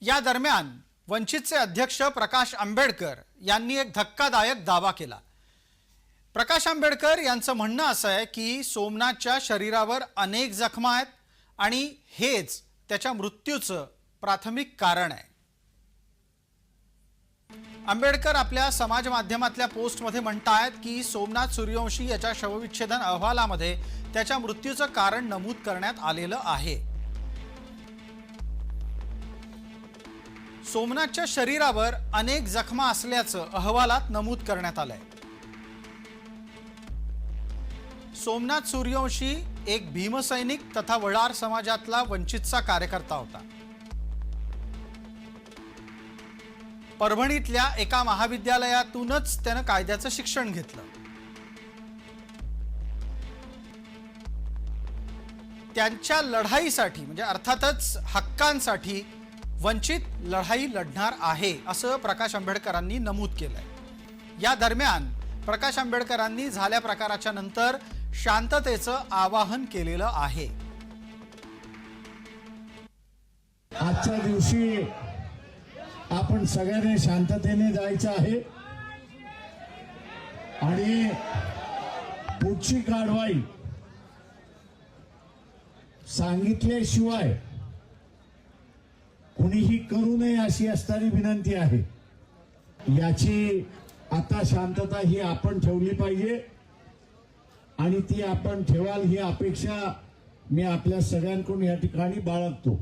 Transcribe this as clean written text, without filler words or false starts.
या दरम्यान वंचितचे अध्यक्ष प्रकाश आंबेडकर यांनी एक धक्कादायक दावा केला। प्रकाश आंबेडकर यांचं म्हणणं असं आहे की सोमनाथच्या शरीरावर अनेक जखमा आहेत आणि हेच त्याच्या मृत्यूचं प्राथमिक कारण आहे। आंबेडकर आपल्या समाज माध्यमातल्या पोस्टमध्ये म्हणतात की सोमनाथ सूर्यवंशी याच्या शवविच्छेदन अहवालामध्ये त्याच्या मृत्यूचं कारण नमूद करण्यात आलेलं आहे। सोमनाथच्या शरीरावर अनेक जखमा असल्याचं अहवालात नमूद करण्यात आलंय। सोमनाथ सूर्यवंशी एक भीमसैनिक तथा वडार समाजातला वंचितचा कार्यकर्ता होता। परभणीतल्या एका महाविद्यालयातूनच त्यानं कायद्याचं शिक्षण घेतलं। त्यांच्या लढाईसाठी म्हणजे अर्थातच हक्कांसाठी वंचित लढाई लढणार आहे असं प्रकाश आंबेडकरांनी नमूद केलंय। या दरम्यान प्रकाश आंबेडकरांनी झाल्या प्रकाराच्या नंतर शांततेचं आवाहन केलेलं आहे। आजच्या दिवशी आपण सगळ्यांनी शांततेने जायचं आहे आणि पुढची कारवाई सांगितल्याशिवाय कुणीही करू नये अशी असणारी विनंती आहे। याची आता शांतता ही आपण ठेवली पाहिजे आणि ती आपण ठेवाल ही अपेक्षा मी आपल्या सगळ्यांकडून या ठिकाणी बाळगतो।